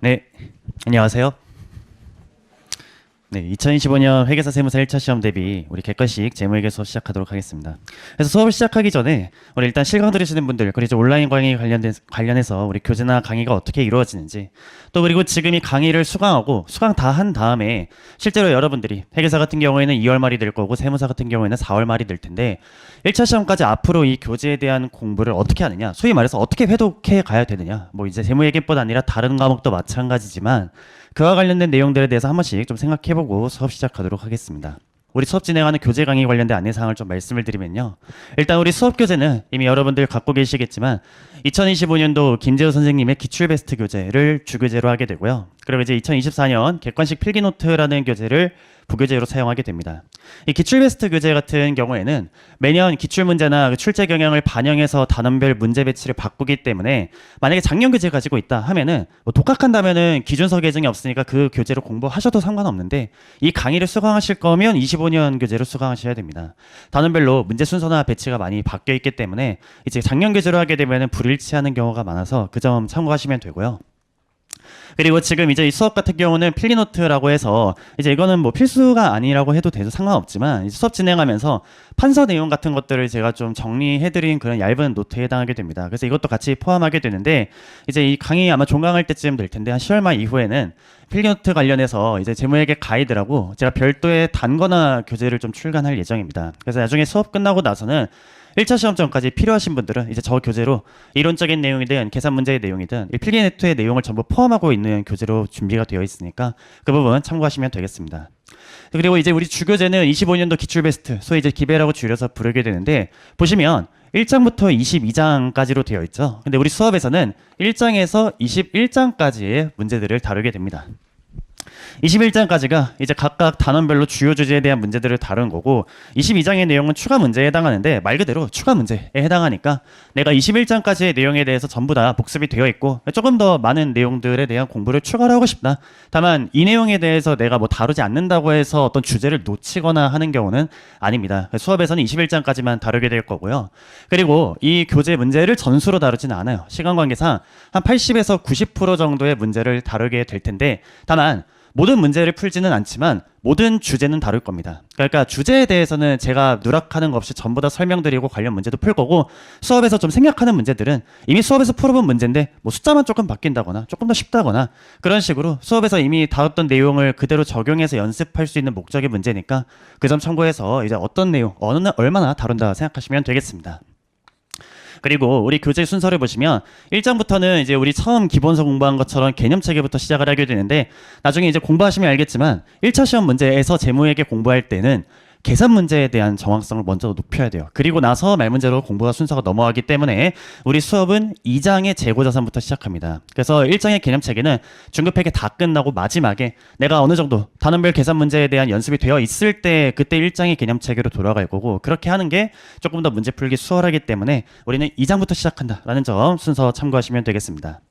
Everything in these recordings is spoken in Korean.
네, 안녕하세요. 네, 2025년 회계사 세무사 1차 시험 대비 우리 객관식 재무회계 수업 시작하도록 하겠습니다. 그래서 수업을 시작하기 전에 우리 일단 실강 들으시는 분들, 그리고 이제 온라인 강의 관련해서 우리 교재나 강의가 어떻게 이루어지는지, 또 그리고 지금 이 강의를 수강하고 수강 다 한 다음에 실제로 여러분들이 회계사 같은 경우에는 2월 말이 될 거고 세무사 같은 경우에는 4월 말이 될 텐데 1차 시험까지 앞으로 이 교재에 대한 공부를 어떻게 하느냐, 소위 말해서 어떻게 회독해 가야 되느냐, 뭐 이제 재무회계뿐 아니라 다른 과목도 마찬가지지만 그와 관련된 내용들에 대해서 한 번씩 좀 생각해보고 수업 시작하도록 하겠습니다. 우리 수업 진행하는 교재 강의 관련된 안내사항을 좀 말씀을 드리면요. 일단 우리 수업 교재는 이미 여러분들 갖고 계시겠지만 2025년도 김재호 선생님의 기출 베스트 교재를 주교재로 하게 되고요. 그리고 이제 2024년 객관식 필기노트라는 교재를 부교재로 사용하게 됩니다. 이 기출 베스트 교재 같은 경우에는 매년 기출 문제나 출제 경향을 반영해서 단원별 문제 배치를 바꾸기 때문에 만약에 작년 교재 가지고 있다 하면은 뭐 독학한다면은 기준서 계정이 없으니까 그 교재로 공부하셔도 상관없는데 이 강의를 수강하실 거면 25년 교재로 수강하셔야 됩니다. 단원별로 문제 순서나 배치가 많이 바뀌어 있기 때문에 이제 작년 교재로 하게 되면은 불일치하는 경우가 많아서 그 점 참고하시면 되고요. 그리고 지금 이제 이 수업 같은 경우는 필리노트라고 해서 이제 이거는 뭐 필수가 아니라고 해도 돼도 상관없지만 수업 진행하면서 판서 내용 같은 것들을 제가 좀 정리해드린 그런 얇은 노트에 해당하게 됩니다. 그래서 이것도 같이 포함하게 되는데 이제 이 강의 아마 종강할 때쯤 될 텐데 한 10월 말 이후에는 필리노트 관련해서 이제 재무회계 가이드라고 제가 별도의 단거나 교재를 좀 출간할 예정입니다. 그래서 나중에 수업 끝나고 나서는 1차 시험 전까지 필요하신 분들은 이제 저 교재로 이론적인 내용이든 계산 문제의 내용이든 이 필기네트의 내용을 전부 포함하고 있는 교재로 준비가 되어 있으니까 그 부분 참고하시면 되겠습니다. 그리고 이제 우리 주교재는 25년도 기출 베스트, 소위 이제 기배라고 줄여서 부르게 되는데 보시면 1장부터 22장까지로 되어 있죠. 근데 우리 수업에서는 1장에서 21장까지의 문제들을 다루게 됩니다. 21장까지가 이제 각각 단원별로 주요 주제에 대한 문제들을 다룬 거고 22장의 내용은 추가 문제에 해당하는데 말 그대로 추가 문제에 해당하니까 내가 21장까지의 내용에 대해서 전부 다 복습이 되어 있고 조금 더 많은 내용들에 대한 공부를 추가로 하고 싶다. 다만 이 내용에 대해서 내가 뭐 다루지 않는다고 해서 어떤 주제를 놓치거나 하는 경우는 아닙니다. 수업에서는 21장까지만 다루게 될 거고요. 그리고 이 교재 문제를 전수로 다루지는 않아요. 시간 관계상 한 80에서 90% 정도의 문제를 다루게 될 텐데 다만 모든 문제를 풀지는 않지만 모든 주제는 다룰 겁니다. 그러니까 주제에 대해서는 제가 누락하는 거 없이 전부 다 설명드리고 관련 문제도 풀 거고 수업에서 좀 생략하는 문제들은 이미 수업에서 풀어본 문제인데 뭐 숫자만 조금 바뀐다거나 조금 더 쉽다거나 그런 식으로 수업에서 이미 다뤘던 내용을 그대로 적용해서 연습할 수 있는 목적의 문제니까 그 점 참고해서 이제 어떤 내용, 얼마나 다룬다 생각하시면 되겠습니다. 그리고 우리 교재 순서를 보시면 1장부터는 이제 우리 처음 기본서 공부한 것처럼 개념체계부터 시작을 하게 되는데 나중에 이제 공부하시면 알겠지만 1차 시험 문제에서 재무회계 공부할 때는 계산 문제에 대한 정확성을 먼저 높여야 돼요. 그리고 나서 말 문제로 공부가 순서가 넘어가기 때문에 우리 수업은 2장의 재고자산부터 시작합니다. 그래서 1장의 개념체계는 중급회계 다 끝나고 마지막에 내가 어느 정도 단원별 계산 문제에 대한 연습이 되어 있을 때 그때 1장의 개념체계로 돌아갈 거고 그렇게 하는 게 조금 더 문제 풀기 수월하기 때문에 우리는 2장부터 시작한다라는 점 순서 참고하시면 되겠습니다.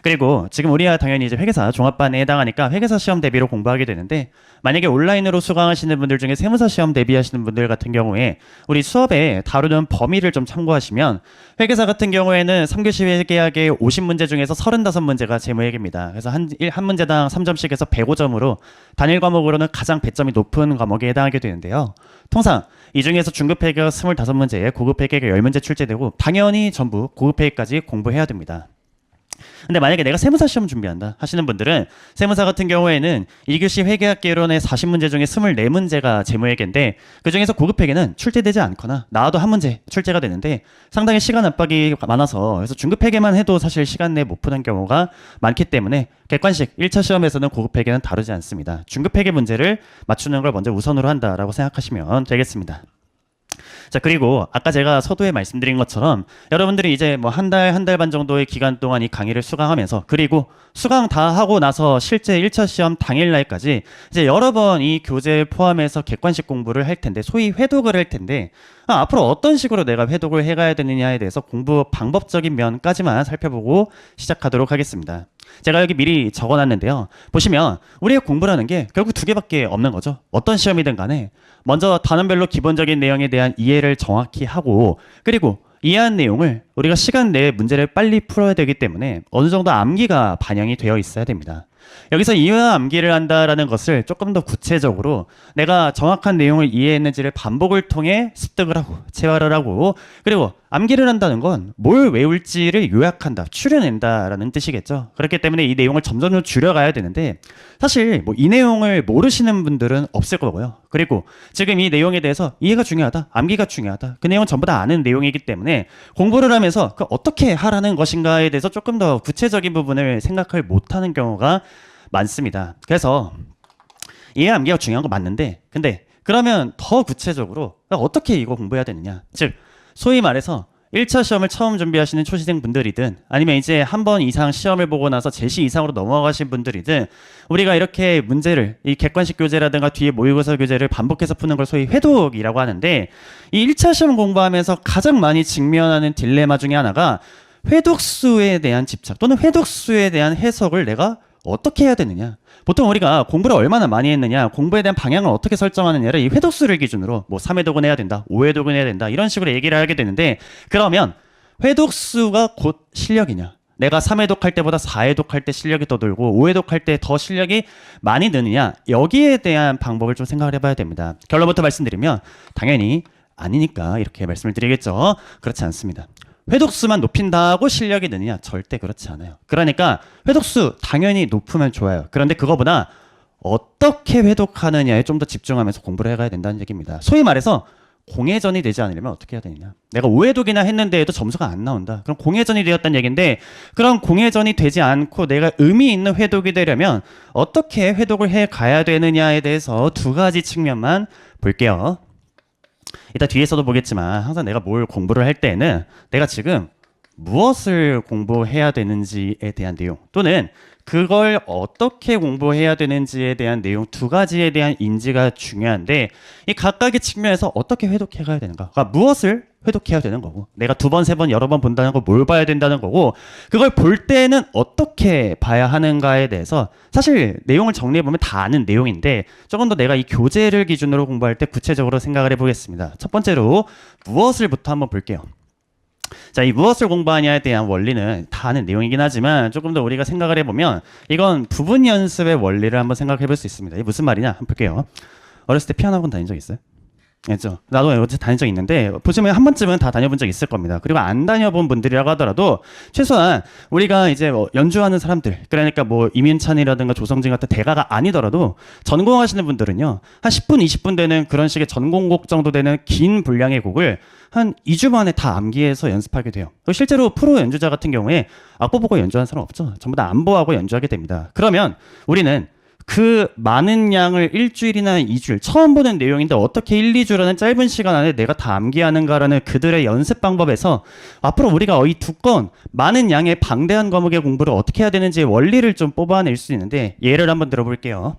그리고 지금 우리가 당연히 이제 회계사 종합반에 해당하니까 회계사 시험 대비로 공부하게 되는데 만약에 온라인으로 수강하시는 분들 중에 세무사 시험 대비하시는 분들 같은 경우에 우리 수업에 다루는 범위를 좀 참고하시면 회계사 같은 경우에는 3교시 회계학의 50문제 중에서 35문제가 재무회계입니다. 그래서 한 문제당 3점씩 해서 105점으로 단일 과목으로는 가장 배점이 높은 과목에 해당하게 되는데요. 통상 이 중에서 중급회계가 25문제에 고급회계가 10문제 출제되고 당연히 전부 고급회계까지 공부해야 됩니다. 근데 만약에 내가 세무사 시험 준비한다 하시는 분들은 세무사 같은 경우에는 2교시 회계학 개론의 40문제 중에 24문제가 재무회계인데 그 중에서 고급회계는 출제되지 않거나 나와도 한 문제 출제가 되는데 상당히 시간 압박이 많아서 그래서 중급회계만 해도 사실 시간 내에 못 푸는 경우가 많기 때문에 객관식 1차 시험에서는 고급회계는 다루지 않습니다. 중급회계 문제를 맞추는 걸 먼저 우선으로 한다라고 생각하시면 되겠습니다. 자, 그리고 아까 제가 서두에 말씀드린 것처럼 여러분들이 이제 뭐 한 달 반 정도의 기간 동안 이 강의를 수강하면서 그리고 수강 다 하고 나서 실제 1차 시험 당일날까지 이제 여러 번 이 교재를 포함해서 객관식 공부를 할 텐데 소위 회독을 할 텐데 앞으로 어떤 식으로 내가 회독을 해가야 되느냐에 대해서 공부 방법적인 면까지만 살펴보고 시작하도록 하겠습니다. 제가 여기 미리 적어놨는데요. 보시면 우리가 공부라는 게 결국 두 개밖에 없는 거죠. 어떤 시험이든 간에 먼저 단원별로 기본적인 내용에 대한 이해를 정확히 하고 그리고 이해한 내용을 우리가 시간 내에 문제를 빨리 풀어야 되기 때문에 어느 정도 암기가 반영이 되어 있어야 됩니다. 여기서 이해와 암기를 한다라는 것을 조금 더 구체적으로 내가 정확한 내용을 이해했는지를 반복을 통해 습득을 하고 재활을 하고, 그리고 암기를 한다는 건 뭘 외울지를 요약한다, 추려낸다라는 뜻이겠죠. 그렇기 때문에 이 내용을 점점 줄여가야 되는데, 사실 뭐 이 내용을 모르시는 분들은 없을 거고요. 그리고 지금 이 내용에 대해서 이해가 중요하다, 암기가 중요하다, 그 내용은 전부 다 아는 내용이기 때문에 공부를 하면서 그 어떻게 하라는 것인가에 대해서 조금 더 구체적인 부분을 생각을 못하는 경우가 많습니다. 그래서 이해 암기가 중요한 거 맞는데, 근데 그러면 더 구체적으로 어떻게 이거 공부해야 되느냐, 즉 소위 말해서 1차 시험을 처음 준비하시는 초시생 분들이든 아니면 이제 한 번 이상 시험을 보고 나서 제시 이상으로 넘어가신 분들이든, 우리가 이렇게 문제를 이 객관식 교재라든가 뒤에 모의고사 교재를 반복해서 푸는 걸 소위 회독이라고 하는데, 이 1차 시험 공부하면서 가장 많이 직면하는 딜레마 중에 하나가 회독수에 대한 집착 또는 회독수에 대한 해석을 내가 어떻게 해야 되느냐. 보통 우리가 공부를 얼마나 많이 했느냐, 공부에 대한 방향을 어떻게 설정하느냐를 이 회독수를 기준으로 뭐 3회독은 해야 된다, 5회독은 해야 된다, 이런 식으로 얘기를 하게 되는데, 그러면 회독수가 곧 실력이냐, 내가 3회독 할 때보다 4회독 할 때 실력이 더 늘고 5회독 할 때 더 실력이 많이 느느냐, 여기에 대한 방법을 좀 생각을 해봐야 됩니다. 결론부터 말씀드리면 당연히 아니니까 이렇게 말씀을 드리겠죠. 그렇지 않습니다. 회독수만 높인다고 실력이 느느냐? 절대 그렇지 않아요. 그러니까 회독수 당연히 높으면 좋아요. 그런데 그거보다 어떻게 회독하느냐에 좀 더 집중하면서 공부를 해가야 된다는 얘기입니다. 소위 말해서 공회전이 되지 않으려면 어떻게 해야 되느냐? 내가 5회독이나 했는데도 점수가 안 나온다. 그럼 공회전이 되었다는 얘기인데, 그럼 공회전이 되지 않고 내가 의미 있는 회독이 되려면 어떻게 회독을 해 가야 되느냐에 대해서 두 가지 측면만 볼게요. 이따 뒤에서도 보겠지만 항상 내가 뭘 공부를 할 때는 내가 지금 무엇을 공부해야 되는지에 대한 내용, 또는 그걸 어떻게 공부해야 되는지에 대한 내용, 두 가지에 대한 인지가 중요한데, 이 각각의 측면에서 어떻게 회독해 가야 되는가, 그러니까 무엇을 회독해야 되는 거고, 내가 두 번, 세 번, 여러 번 본다는 거 뭘 봐야 된다는 거고, 그걸 볼 때는 어떻게 봐야 하는가에 대해서 사실 내용을 정리해보면 다 아는 내용인데, 조금 더 내가 이 교재를 기준으로 공부할 때 구체적으로 생각을 해보겠습니다. 첫 번째로 무엇을부터 한번 볼게요. 자, 이 무엇을 공부하냐에 대한 원리는 다 아는 내용이긴 하지만 조금 더 우리가 생각을 해보면 이건 부분 연습의 원리를 한번 생각해 볼 수 있습니다. 이게 무슨 말이냐 한번 볼게요. 어렸을 때 피아노 학원 다닌 적 있어요? 알죠? 나도 어제 다닌 적 있는데 보시면 한 번쯤은 다 다녀본 적 있을 겁니다. 그리고 안 다녀본 분들이라고 하더라도 최소한 우리가 이제 뭐 연주하는 사람들, 그러니까 뭐 이민찬이라든가 조성진 같은 대가가 아니더라도 전공하시는 분들은요, 한 10분, 20분 되는 그런 식의 전공곡 정도 되는 긴 분량의 곡을 한 2주 만에 다 암기해서 연습하게 돼요. 실제로 프로 연주자 같은 경우에 악보 보고 연주하는 사람 없죠. 전부 다 안보하고 연주하게 됩니다. 그러면 우리는 그 많은 양을 일주일이나 2주일, 처음 보는 내용인데 어떻게 1, 2주라는 짧은 시간 안에 내가 다 암기하는가라는 그들의 연습 방법에서 앞으로 우리가 이 두꺼운 많은 양의 방대한 과목의 공부를 어떻게 해야 되는지의 원리를 좀 뽑아낼 수 있는데, 예를 한번 들어볼게요.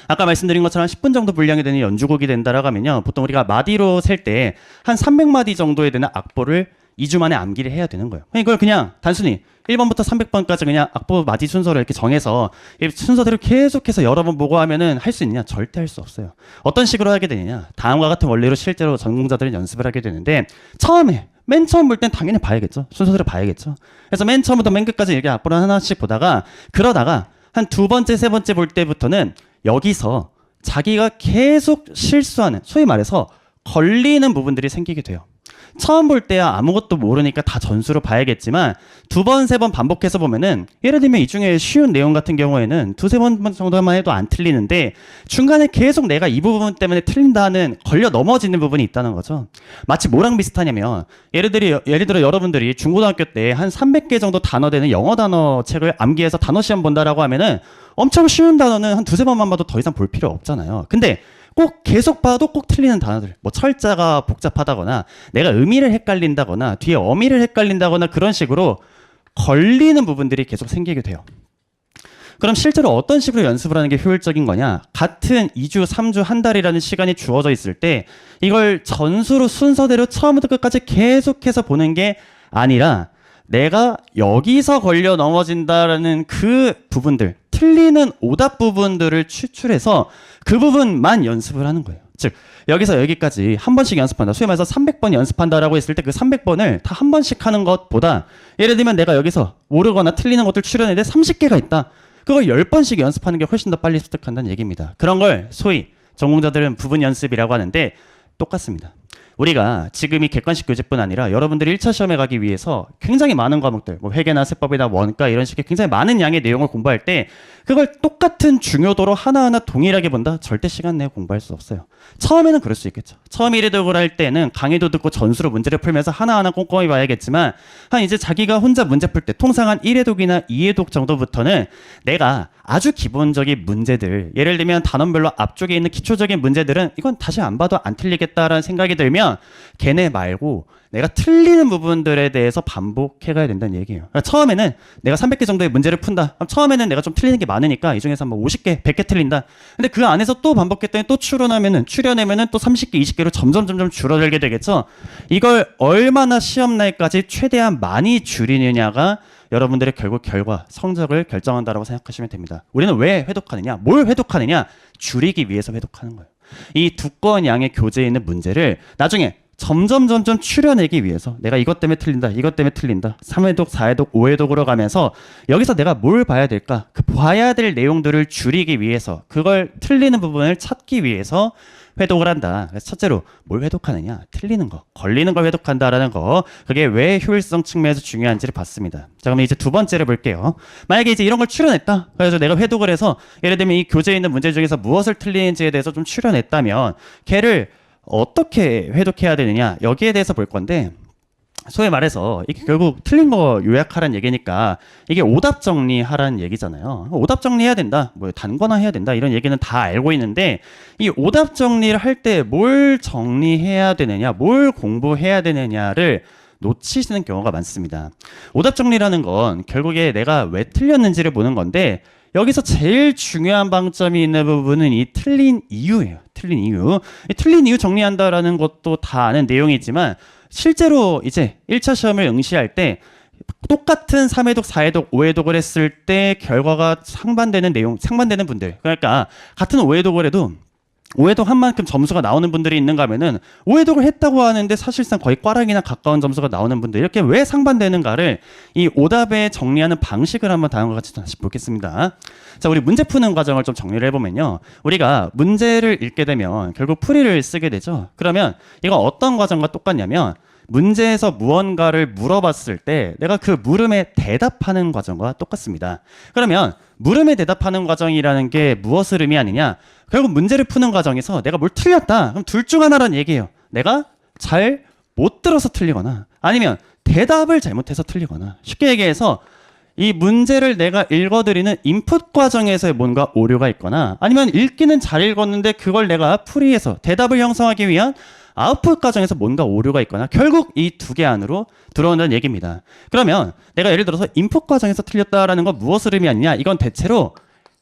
아까 말씀드린 것처럼 10분 정도 분량이 되는 연주곡이 된다라고 하면요, 보통 우리가 마디로 셀 때 한 300마디 정도에 되는 악보를 2주 만에 암기를 해야 되는 거예요. 이걸 그냥 단순히 1번부터 300번까지 그냥 악보 마디 순서를 이렇게 정해서 이 순서대로 계속해서 여러 번 보고 하면은 할 수 있느냐? 절대 할 수 없어요. 어떤 식으로 하게 되느냐? 다음과 같은 원리로 실제로 전공자들은 연습을 하게 되는데, 맨 처음 볼 땐 당연히 봐야겠죠. 순서대로 봐야겠죠. 그래서 맨 처음부터 맨 끝까지 이렇게 악보를 하나씩 보다가, 그러다가 한 두 번째, 세 번째 볼 때부터는 여기서 자기가 계속 실수하는, 소위 말해서 걸리는 부분들이 생기게 돼요. 처음 볼 때야 아무것도 모르니까 다 전수로 봐야겠지만 두 번, 세 번 반복해서 보면은, 예를 들면 이 중에 쉬운 내용 같은 경우에는 두세 번 정도만 해도 안 틀리는데 중간에 계속 내가 이 부분 때문에 틀린다는 걸려 넘어지는 부분이 있다는 거죠. 마치 뭐랑 비슷하냐면, 예를 들어 여러분들이 중고등학교 때 한 300개 정도 단어 되는 영어 단어 책을 암기해서 단어 시험 본다라고 하면은 엄청 쉬운 단어는 한 두세 번만 봐도 더 이상 볼 필요 없잖아요. 근데 꼭 계속 봐도 꼭 틀리는 단어들, 뭐 철자가 복잡하다거나 내가 의미를 헷갈린다거나 뒤에 어미를 헷갈린다거나 그런 식으로 걸리는 부분들이 계속 생기게 돼요. 그럼 실제로 어떤 식으로 연습을 하는 게 효율적인 거냐? 같은 2주, 3주, 한 달이라는 시간이 주어져 있을 때 이걸 전수로 순서대로 처음부터 끝까지 계속해서 보는 게 아니라, 내가 여기서 걸려 넘어진다라는 그 부분들, 틀리는 오답 부분들을 추출해서 그 부분만 연습을 하는 거예요. 즉 여기서 여기까지 한 번씩 연습한다. 소위 말해서 300번 연습한다라고 했을 때 그 300번을 다 한 번씩 하는 것보다 예를 들면 내가 여기서 모르거나 틀리는 것들 추려내는데 30개가 있다. 그걸 10번씩 연습하는 게 훨씬 더 빨리 습득한다는 얘기입니다. 그런 걸 소위 전공자들은 부분 연습이라고 하는데 똑같습니다. 우리가 지금 이 객관식 교재뿐 아니라 여러분들이 1차 시험에 가기 위해서 굉장히 많은 과목들, 뭐 회계나 세법이나 원가 이런 식의 굉장히 많은 양의 내용을 공부할 때 그걸 똑같은 중요도로 하나하나 동일하게 본다? 절대 시간 내에 공부할 수 없어요. 처음에는 그럴 수 있겠죠. 처음 1회독을 할 때는 강의도 듣고 전수로 문제를 풀면서 하나하나 꼼꼼히 봐야겠지만 한 이제 자기가 혼자 문제 풀 때 통상 한 1회독이나 2회독 정도부터는 내가 아주 기본적인 문제들, 예를 들면 단원별로 앞쪽에 있는 기초적인 문제들은 이건 다시 안 봐도 안 틀리겠다라는 생각이 들면 걔네 말고 내가 틀리는 부분들에 대해서 반복해 가야 된다는 얘기예요. 그러니까 처음에는 내가 300개 정도의 문제를 푼다. 그럼 처음에는 내가 좀 틀리는 게 많으니까 이 중에서 뭐 50개, 100개 틀린다. 근데 그 안에서 또 반복했더니 또 추려내면은 또 30개, 20개로 점점 줄어들게 되겠죠. 이걸 얼마나 시험 날까지 최대한 많이 줄이느냐가 여러분들의 결국 결과, 성적을 결정한다라고 생각하시면 됩니다. 우리는 왜 회독하느냐? 뭘 회독하느냐? 줄이기 위해서 회독하는 거예요. 이 두꺼운 양의 교재에 있는 문제를 나중에 점점 추려내기 위해서 내가 이것 때문에 틀린다, 이것 때문에 틀린다. 3회독, 4회독, 5회독으로 가면서 여기서 내가 뭘 봐야 될까? 그 봐야 될 내용들을 줄이기 위해서 그걸 틀리는 부분을 찾기 위해서 회독을 한다. 그래서 첫째로 뭘 회독하느냐? 틀리는 거, 걸리는 걸 회독한다라는 거. 그게 왜 효율성 측면에서 중요한지를 봤습니다. 자, 그럼 이제 두 번째를 볼게요. 만약에 이제 이런 걸 추려냈다. 그래서 내가 회독을 해서 예를 들면 이 교재에 있는 문제 중에서 무엇을 틀리는지에 대해서 좀 추려냈다면 걔를 어떻게 회독해야 되느냐? 여기에 대해서 볼 건데 소위 말해서 이게 결국 틀린 거 요약하라는 얘기니까 이게 오답 정리하라는 얘기잖아요. 오답 정리해야 된다. 뭐 단거나 해야 된다. 이런 얘기는 다 알고 있는데 이 오답 정리를 할 때 뭘 정리해야 되느냐, 뭘 공부해야 되느냐를 놓치시는 경우가 많습니다. 오답 정리라는 건 결국에 내가 왜 틀렸는지를 보는 건데 여기서 제일 중요한 방점이 있는 부분은 이 틀린 이유예요. 틀린 이유. 이 틀린 이유 정리한다라는 것도 다 아는 내용이지만 실제로 이제 1차 시험을 응시할 때 똑같은 3회독, 4회독, 5회독을 했을 때 결과가 상반되는 내용, 상반되는 분들. 그러니까 같은 5회독을 해도 5회독 한 만큼 점수가 나오는 분들이 있는가 하면은 5회독을 했다고 하는데 사실상 거의 꽈락이나 가까운 점수가 나오는 분들 이렇게 왜 상반되는가를 이 오답에 정리하는 방식을 한번 다음과 같이 다시 보겠습니다. 자, 우리 문제 푸는 과정을 좀 정리를 해보면요. 우리가 문제를 읽게 되면 결국 풀이를 쓰게 되죠. 그러면 이거 어떤 과정과 똑같냐면 문제에서 무언가를 물어봤을 때 내가 그 물음에 대답하는 과정과 똑같습니다. 그러면 물음에 대답하는 과정이라는 게 무엇을 의미하느냐? 결국 문제를 푸는 과정에서 내가 뭘 틀렸다. 그럼 둘 중 하나라는 얘기예요. 내가 잘 못 들어서 틀리거나 아니면 대답을 잘못해서 틀리거나 쉽게 얘기해서 이 문제를 내가 읽어드리는 인풋 과정에서 뭔가 오류가 있거나 아니면 읽기는 잘 읽었는데 그걸 내가 풀이해서 대답을 형성하기 위한 아웃풋 과정에서 뭔가 오류가 있거나 결국 이 두 개 안으로 들어온다는 얘기입니다. 그러면 내가 예를 들어서 인풋 과정에서 틀렸다라는 건 무엇을 의미하느냐? 이건 대체로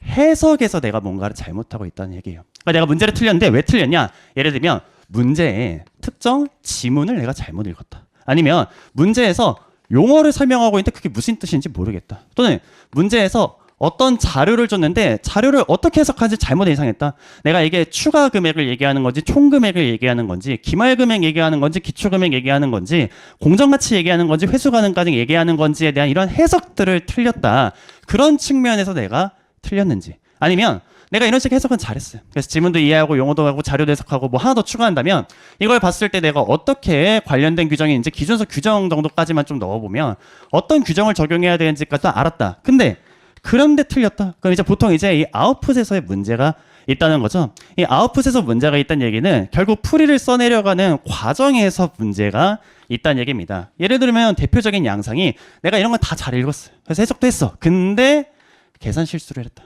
해석에서 내가 뭔가를 잘못하고 있다는 얘기예요. 그러니까 내가 문제를 틀렸는데 왜 틀렸냐? 예를 들면 문제에 특정 지문을 내가 잘못 읽었다. 아니면 문제에서 용어를 설명하고 있는데 그게 무슨 뜻인지 모르겠다. 또는 문제에서 어떤 자료를 줬는데 자료를 어떻게 해석하는지 잘못 예상했다. 내가 이게 추가 금액을 얘기하는 건지 총 금액을 얘기하는 건지 기말 금액 얘기하는 건지 기초 금액 얘기하는 건지 공정가치 얘기하는 건지 회수 가능까지 얘기하는 건지에 대한 이런 해석들을 틀렸다. 그런 측면에서 내가 틀렸는지 아니면 내가 이런 식 해석은 잘했어요. 그래서 지문도 이해하고 용어도 하고 자료도 해석하고 뭐 하나 더 추가한다면 이걸 봤을 때 내가 어떻게 관련된 규정이 있는지 기준서 규정 정도까지만 좀 넣어보면 어떤 규정을 적용해야 되는지까지 알았다. 그런데 틀렸다. 그럼 이제 보통 이제 이 아웃풋에서의 문제가 있다는 거죠. 이 아웃풋에서 문제가 있다는 얘기는 결국 풀이를 써내려가는 과정에서 문제가 있다는 얘기입니다. 예를 들면 대표적인 양상이 내가 이런 건 다 잘 읽었어요. 그래서 해석도 했어. 근데 계산 실수를 했다.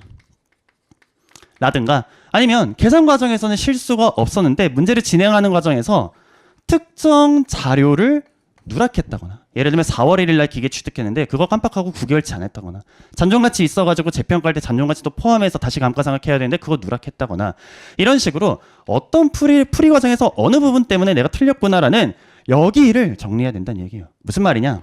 라든가 아니면 계산 과정에서는 실수가 없었는데 문제를 진행하는 과정에서 특정 자료를 누락했다거나 예를 들면 4월 1일 날 기계 취득했는데 그거 깜빡하고 구결치 안 했다거나 잔존가치 있어가지고 재평가할 때 잔존가치도 포함해서 다시 감가상각해야 되는데 그거 누락했다거나 이런 식으로 어떤 풀이 과정에서 어느 부분 때문에 내가 틀렸구나라는 여기를 정리해야 된다는 얘기예요. 무슨 말이냐?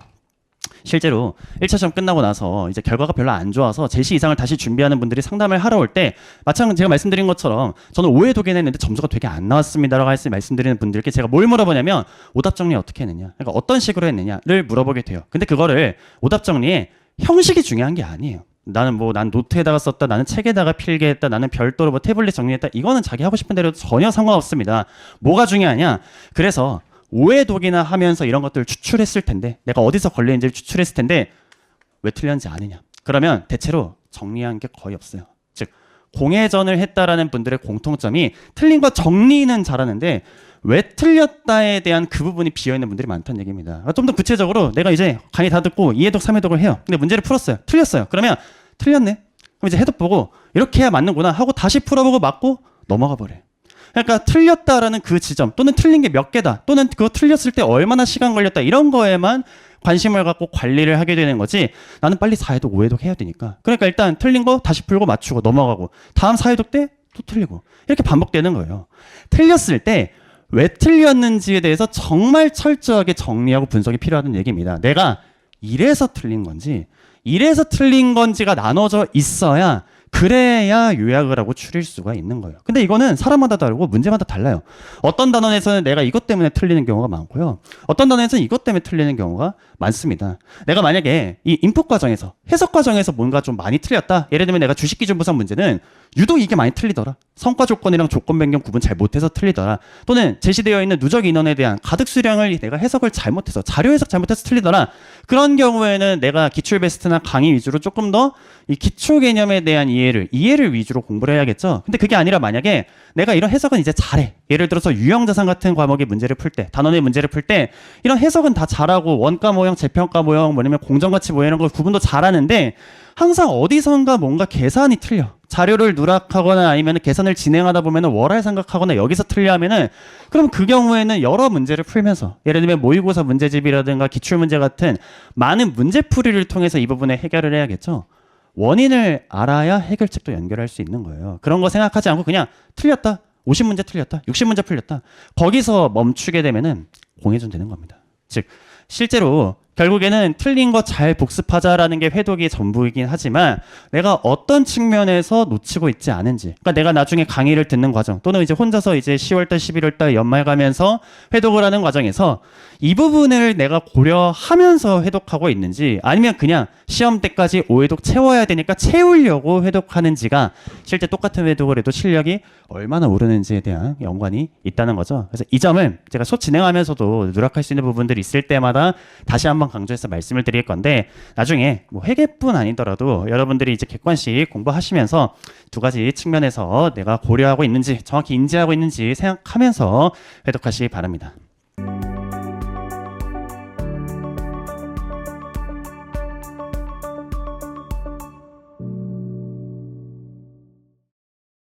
실제로 1차 시험 끝나고 나서 이제 결과가 별로 안 좋아서 제시 이상을 다시 준비하는 분들이 상담을 하러 올 때 마찬가지로 제가 말씀드린 것처럼 저는 5회 독일 했는데 점수가 되게 안 나왔습니다라고 말씀드리는 분들께 제가 뭘 물어보냐면 오답 정리 어떻게 했느냐, 그러니까 어떤 식으로 했느냐를 물어보게 돼요. 근데 그거를 오답 정리에 형식이 중요한 게 아니에요. 난 노트에다가 썼다, 나는 책에다가 필기했다, 나는 별도로 뭐 태블릿 정리했다, 이거는 자기 하고 싶은 대로 전혀 상관없습니다. 뭐가 중요하냐? 그래서 오해독이나 하면서 이런 것들을 추출했을 텐데, 내가 어디서 걸렸는지를 추출했을 텐데 왜 틀렸는지 아느냐? 그러면 대체로 정리한 게 거의 없어요. 즉 공회전을 했다라는 분들의 공통점이 틀린 거 정리는 잘하는데 왜 틀렸다에 대한 그 부분이 비어있는 분들이 많다는 얘기입니다. 좀 더 구체적으로 내가 이제 강의 다 듣고 2회독, 3회독을 해요. 근데 문제를 풀었어요. 틀렸어요. 그러면 틀렸네. 그럼 이제 해독 보고 이렇게 해야 맞는구나 하고 다시 풀어보고 맞고 넘어가 버려요. 그러니까 틀렸다라는 그 지점, 또는 틀린 게 몇 개다, 또는 그거 틀렸을 때 얼마나 시간 걸렸다, 이런 거에만 관심을 갖고 관리를 하게 되는 거지, 나는 빨리 4회독, 5회독 해야 되니까. 그러니까 일단 틀린 거 다시 풀고 맞추고 넘어가고 다음 4회독 때 또 틀리고 이렇게 반복되는 거예요. 틀렸을 때 왜 틀렸는지에 대해서 정말 철저하게 정리하고 분석이 필요하다는 얘기입니다. 내가 이래서 틀린 건지 이래서 틀린 건지가 나눠져 있어야, 그래야 요약을 하고 추릴 수가 있는 거예요. 근데 이거는 사람마다 다르고 문제마다 달라요. 어떤 단원에서는 내가 이것 때문에 틀리는 경우가 많고요, 어떤 단원에서는 이것 때문에 틀리는 경우가 많습니다. 내가 만약에 이 인풋 과정에서, 해석 과정에서 뭔가 좀 많이 틀렸다, 예를 들면 내가 주식기준부상 문제는 유독 이게 많이 틀리더라, 성과 조건이랑 조건 변경 구분 잘 못해서 틀리더라, 또는 제시되어 있는 누적 인원에 대한 가득 수량을 내가 해석을 잘못해서, 자료 해석 잘못해서 틀리더라, 그런 경우에는 내가 기출 베스트나 강의 위주로 조금 더 이 기초 개념에 대한 이해를 위주로 공부를 해야겠죠. 근데 그게 아니라 만약에 내가 이런 해석은 이제 잘해, 예를 들어서 유형자산 같은 과목의 문제를 풀 때, 단원의 문제를 풀 때 이런 해석은 다 잘하고 원가 모형, 재평가 모형, 뭐냐면 공정가치 모형, 이런 거 구분도 잘하는데 항상 어디선가 뭔가 계산이 틀려, 자료를 누락하거나 아니면 계산을 진행하다 보면 월할 생각하거나 여기서 틀려 하면은, 그럼 그 경우에는 여러 문제를 풀면서, 예를 들면 모의고사 문제집이라든가 기출문제 같은 많은 문제풀이를 통해서 이 부분에 해결을 해야겠죠. 원인을 알아야 해결책도 연결할 수 있는 거예요. 그런 거 생각하지 않고 그냥 틀렸다, 50문제 틀렸다, 60문제 풀렸다, 거기서 멈추게 되면은 공회전 되는 겁니다. 즉 실제로 결국에는 틀린 거 잘 복습하자라는 게 회독이 전부이긴 하지만 내가 어떤 측면에서 놓치고 있지 않은지, 그러니까 내가 나중에 강의를 듣는 과정, 또는 이제 혼자서 이제 10월달, 11월달 연말 가면서 회독을 하는 과정에서 이 부분을 내가 고려하면서 회독하고 있는지, 아니면 그냥 시험 때까지 5회독 채워야 되니까 채우려고 회독하는지가 실제 똑같은 회독을 해도 실력이 얼마나 오르는지에 대한 연관이 있다는 거죠. 그래서 이 점을 제가 수업 진행하면서도 누락할 수 있는 부분들이 있을 때마다 다시 한번 강조해서 말씀을 드릴 건데, 나중에 뭐 회계뿐 아니더라도 여러분들이 이제 객관식 공부하시면서 두 가지 측면에서 내가 고려하고 있는지, 정확히 인지하고 있는지 생각하면서 회독하시기 바랍니다.